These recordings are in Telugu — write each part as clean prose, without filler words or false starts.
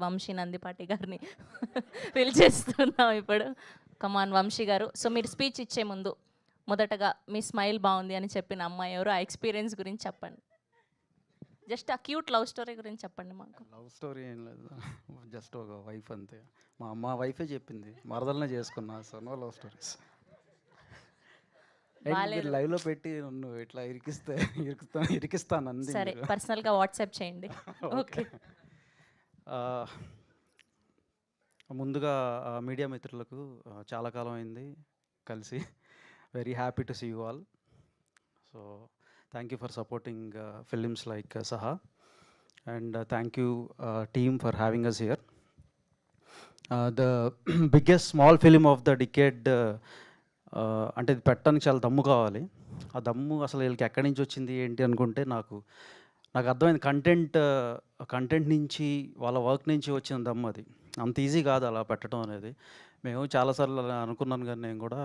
వంశీ నందిపాటి గారిని పిలిచేస్తున్నాం ఇప్పుడు. కమాన్ వంశీ గారు. సో మీరు స్పీచ్ ఇచ్చే ముందు మొదటగా మీ స్మైల్ బాగుంది అని చెప్పిన అమ్మాయి ఎవరు, ఆ ఎక్స్పీరియన్స్ గురించి చెప్పండి. జస్ట్ ఆ క్యూట్ లవ్ స్టోరీ గురించి చెప్పండి మాకు. లవ్ స్టోరీ ఏం లేదు, జస్ట్ ఒక వైఫ్ అంతే. మా అమ్మ వైఫే చెప్పింది, మరదలనే చేసుకున్నా. So no love stories. లైవ్లో పెట్టి నువ్వు ఇట్లా ఇరికిస్తాను అంది. సరే, పర్సనల్గా వాట్సాప్ చేయండి. ఓకే. ముందుగా మీడియా మిత్రులకు చాలా కాలం అయింది కలిసి. Very happy to see you all. So thank you for supporting films like Saha, and thank you team for having us here. The biggest small film of the decade. అంటే ఇది పెట్టడానికి చాలా దమ్ము కావాలి. ఆ దమ్ము అసలు వీళ్ళకి ఎక్కడి నుంచి వచ్చింది ఏంటి అనుకుంటే నాకు అర్థమైంది. కంటెంట్ నుంచి, వాళ్ళ వర్క్ నుంచి వచ్చిన దమ్ము అది. అంత ఈజీ కాదు అలా పెట్టడం అనేది. మేము చాలాసార్లు అలా అనుకున్నాను, కానీ నేను కూడా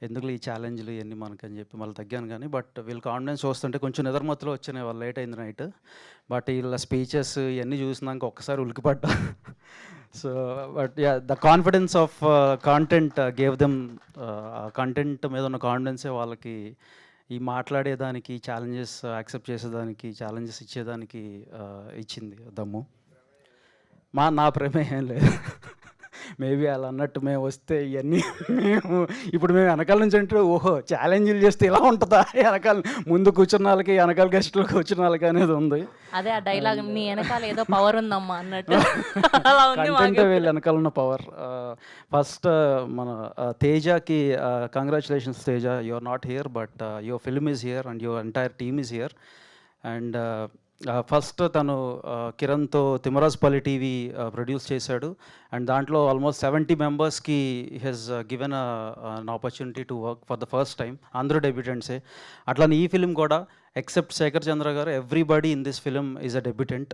ఎందుకు ఈ ఛాలెంజ్లు ఇవన్నీ మనకని చెప్పి మళ్ళీ తగ్గాను. కానీ బట్ వీళ్ళ కాన్ఫిడెన్స్ చూస్తుంటే కొంచెం నిద్రమత్తులో వచ్చినాయి, వాళ్ళు లేట్ అయింది నైట్. బట్ వీళ్ళ స్పీచెస్ ఇవన్నీ చూసినాక ఒక్కసారి ఉలికిపడ్డా. So but ya, the confidence of content gave them. Content మీద ఉన్న కాన్ఫిడెన్సే వాళ్ళకి ఈ మాట్లాడేదానికి, ఛాలెంజెస్ యాక్సెప్ట్ చేసేదానికి, ఛాలెంజెస్ ఇచ్చేదానికి ఇచ్చింది దమ్ము. నా ప్రమేయం లేదు. మేబీ అలా అన్నట్టు మేము వస్తే ఇవన్నీ ఇప్పుడు మేము వెనకాల నుంచి అంటే ఓహో ఛాలెంజ్లు చేస్తే ఇలా ఉంటుందా, వెనకాల ముందు కూర్చున్న వాళ్ళకి వెనకాల గెస్టులు కూర్చున్న వాళ్ళకి అనేది ఉంది. అదే ఆ డైలాగ్, నీ వెనకాల ఏదో పవర్ ఉందమ్మా అన్నట్టు. కంటెంట్ వీళ్ళు వెనకాల ఉన్న పవర్. ఫస్ట్ మన తేజకి congratulations Teja, you are not here but your film is here and your entire team is here. And first తను కిరణ్తో తిమ్మరాజుపల్లి టీవీ ప్రొడ్యూస్ చేశాడు. అండ్ దాంట్లో ఆల్మోస్ట్ 70 మెంబర్స్కి he's given an opportunity to work for the first time. అందరూ డెబ్యూటెంట్సే. అట్లానే ఈ ఫిలిం కూడా ఎక్సెప్ట్ శేఖర్ చంద్ర గారు, everybody in this film is a debutant.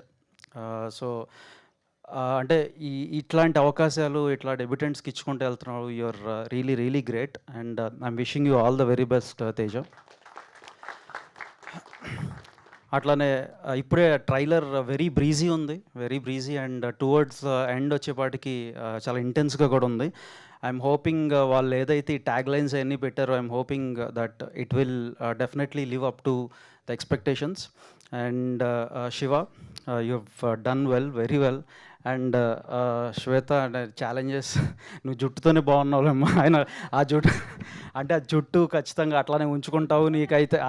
So అంటే ఇట్లాంటి అవకాశాలు ఇట్లా డెబ్యూటెంట్స్కి ఇచ్చుకుంటూ వెళ్తున్నారు. You are really great and I'm wishing you all the very best Teja. అట్లానే ఇప్పుడే ట్రైలర్ వెరీ బ్రీజీ ఉంది, very breezy. And towards end వచ్చేపాటికి చాలా ఇంటెన్స్గా కూడా ఉంది. ఐఎమ్ హోపింగ్ వాళ్ళు ఏదైతే ఈ ట్యాగ్ లైన్స్ అవన్నీ పెట్టారో, I'm hoping that it will definitely live up to the expectations. And Shiva, you have done well, very well. And Shweta, challenges నువ్వు జుట్టుతోనే బాగున్నావులేమ్మా. ఆయన ఆ జుట్టు అంటే ఆ జుట్టు ఖచ్చితంగా అట్లానే ఉంచుకుంటావు, నీకైతే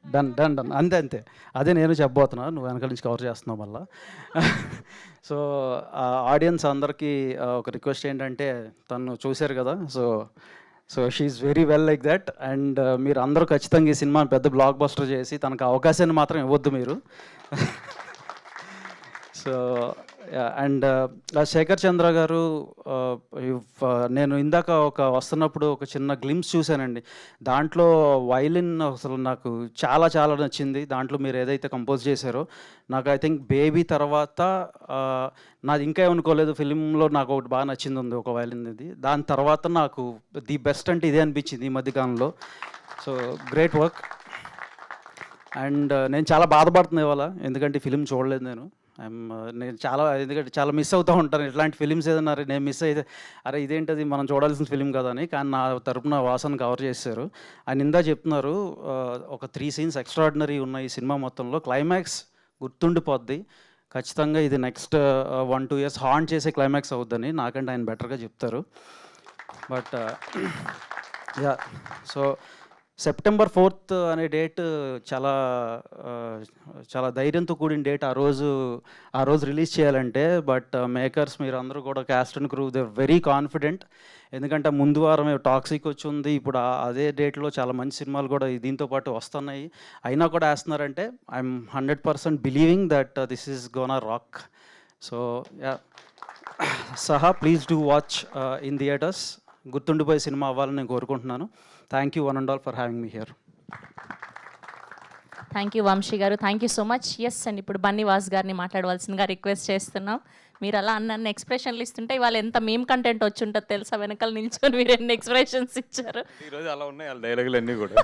డన్ డన్ డన్ అంతే. అదే నేను చెప్పబోతున్నాను, నువ్వు వెనకాల నుంచి కవర్ చేస్తున్నావు మళ్ళా. సో ఆడియన్స్ అందరికీ ఒక రిక్వెస్ట్ ఏంటంటే, తను చూశారు కదా, so she very well like that. And మీరు అందరూ ఖచ్చితంగా ఈ సినిమాని పెద్ద బ్లాక్ బస్టర్ చేసి తనకు అవకాశాన్ని మాత్రం ఇవ్వద్దు మీరు. సో అండ్ శేఖర్ చంద్ర గారు, నేను ఇందాక వస్తున్నప్పుడు ఒక చిన్న గ్లిమ్స్ చూశానండి. దాంట్లో వైలిన్ అసలు నాకు చాలా నచ్చింది. దాంట్లో మీరు ఏదైతే కంపోజ్ చేశారో, నాకు ఐ థింక్ బేబీ తర్వాత నాది ఇంకా ఏమనుకోలేదు, ఫిలింలో నాకు ఒకటి బాగా నచ్చింది ఉంది, ఒక వైలిన్ ఇది. దాని తర్వాత నాకు ది బెస్ట్ అంటే ఇదే అనిపించింది ఈ మధ్యకాలంలో. So great work. అండ్ నేను చాలా బాధపడుతున్నాను ఇవాళ, ఎందుకంటే ఫిలిం చూడలేదు నేను ఎందుకంటే చాలా మిస్ అవుతూ ఉంటాను ఇట్లాంటి ఫిలిమ్స్. ఏదన్నా నేను మిస్ అయితే అరే ఇదేంటది మనం చూడాల్సిన ఫిలిం కదా అని. కానీ నా తరపున వాసన కవర్ చేశారు. ఆయన ఇందా చెప్తున్నారు ఒక 3 సీన్స్ ఎక్స్ట్రాడినరీ ఉన్నాయి ఈ సినిమా మొత్తంలో. క్లైమాక్స్ గుర్తుండిపోద్ది ఖచ్చితంగా. ఇది నెక్స్ట్ 1-2 ఇయర్స్ హాంట్ చేసే క్లైమాక్స్ అవుద్దని నాకంటే ఆయన బెటర్గా చెప్తారు. But yeah, so September 4th అనే డేట్ చాలా ధైర్యంతో కూడిన డేట్. ఆ రోజు రిలీజ్ చేయాలంటే, బట్ మేకర్స్ మీరు అందరూ కూడా, caste and crew, they very confident. ఎందుకంటే ముందు వారం టాక్సిక్ వచ్చి ఉంది, ఇప్పుడు అదే డేట్లో చాలా మంచి సినిమాలు కూడా దీంతో పాటు వస్తున్నాయి. అయినా కూడా వేస్తున్నారంటే I'm 100% believing that this is gonna rock. So yeah, సహా please do watch in theatres. గుర్తుండిపోయే సినిమా అవ్వాలని నేను కోరుకుంటున్నాను. Thank you one and all for having me here. Thank you Vamsi గారు, thank you so much. Yes and ఇప్పుడు బన్నీవాస్ గారిని మాట్లాడవలసిందిగా రిక్వెస్ట్ చేస్తున్నాం. మీరు అలా అన్న ఎక్స్ప్రెషన్లు ఇస్తుంటే ఇవాళ ఎంత మేం కంటెంట్ వచ్చి ఉంటుంది తెలుసా, వెనకాల నిల్చొని మీరు ఎన్ని ఎక్స్ప్రెషన్స్ ఇచ్చారు ఈరోజు అలా ఉన్నాయి వాళ్ళ డైలాగులు అన్నీ కూడా.